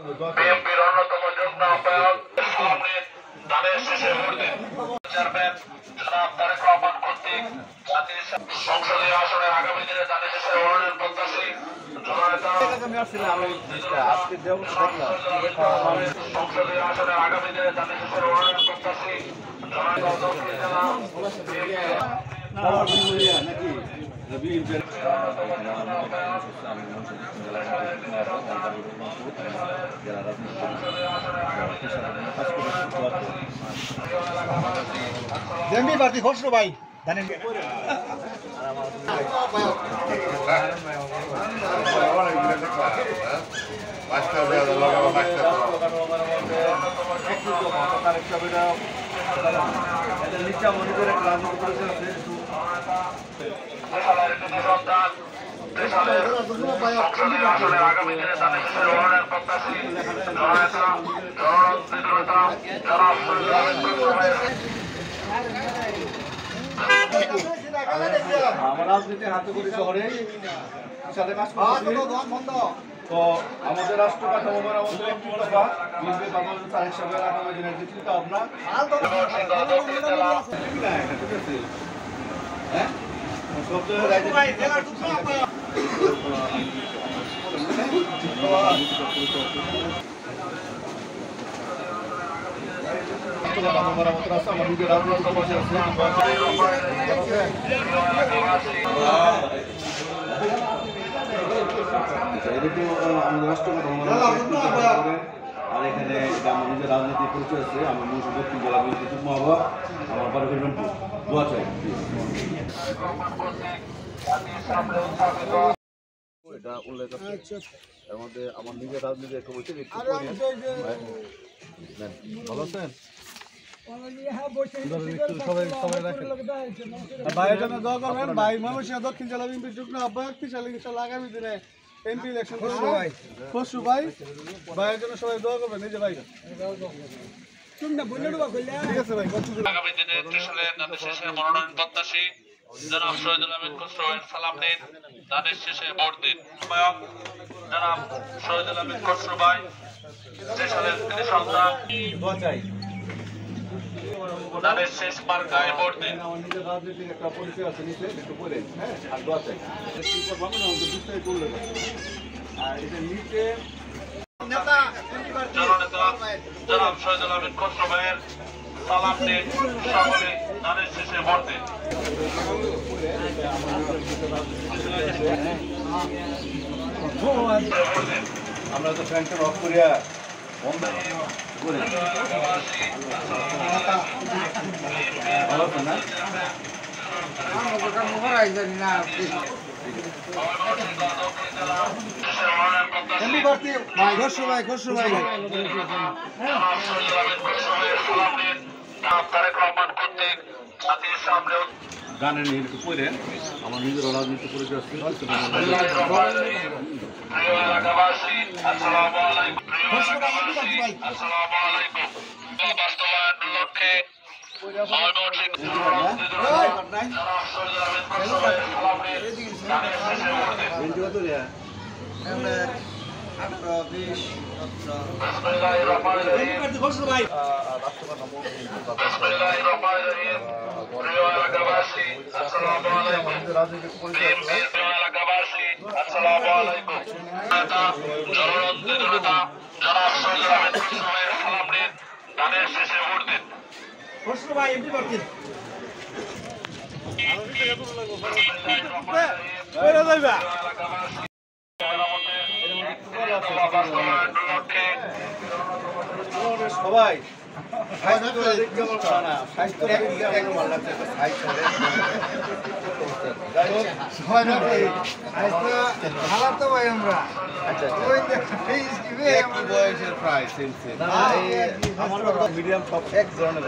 বিএনপির অন্যতম যুগ্ম আহ্বায়ক ধানের শেষে চেয়ারম্যান জনাব তারেক রহমান কর্তৃক জাতীয় সংসদীয় আসনের আগামী দিনে ধানের শেষে মনোনয়ন প্রত্যাশী সংসদীয় আসনের আগামী দিনে ধানের শেষে মনোনয়ন প্রত্যাশী জেএমবি পার্টি খসরু ভাই জানেন আগামী দিনে তাদের প্রত্যাশী আমার রাজনীতি হাতুগুড়ি শহরে সাথে কাজ তো আমাদের রাষ্ট্র কাঠামো মেরামতের একটি দফা বিএনপি বাংলাদেশ তারেক সাহেবের আগামী দিনের যে চিন্তা ভাবনা সব আমার নিজের রাজনৈতিক বসে আছে আমাদের রাষ্ট্র আর এখানে আমার নিজের রাজনীতি পরিচয় আছে আমার মূল দক্ষিণ জেলা বিএনপি যুগ্ম আহ্বায়ক আমার বাড়ি রংপুর দোয়া চাই এটা উল্লেখ আছে এর মধ্যে আমার নিজের রাজনীতি একটু বলছে ভালো আছেন ভাইয়ের জন্য দোয়া করবেন ভাই ময়মনসিংহ দক্ষিণ জেলা বিএনপির যুগ্ম আহ্বায়ক আগামী দিনে এমপি ইলেকশন খসরু ভাই ভাইয়ের জন্য সবাই দোয়া করবেন এই যে ভাই ঠিক আছে ভাই আগামী দিনে ত্রিশালের ধানের শেষে মনোনয়ন প্রত্যাশী জনাব শহীদুল আমিন খসরু সালাম নিন ধানের শেষে ভোট দিন জনাব শহীদুল আমিন খসরু ভাই ত্রিশালের কৃতি সন্তান ধানের শেষ মার্কায় ভোট দিন আমার নিজের রাজনীতির একটা পরিচয় আছে নিচে একটু পরে হ্যাঁ আর দোয়া চাই আর এটা নিচে জনাব শহীদুল আমিন খসরু ভাইয়ের সালাম দিন সকলে ধানের শেষে ভোট দিন আমরা তো ফ্যানটা অফ করিয়া বন্ধ করে ভালো তো না খসরু ভাই গানের নিয়ে একটু পড়ে আমার নিজের রাজনীতি পরিচয় বাস্তবায়ন লক্ষ্যে ধানের শেষে ভোট দিন খসরু ভাই এমপি পার্টি সবাই মিডিয়াম সব এক ধরনের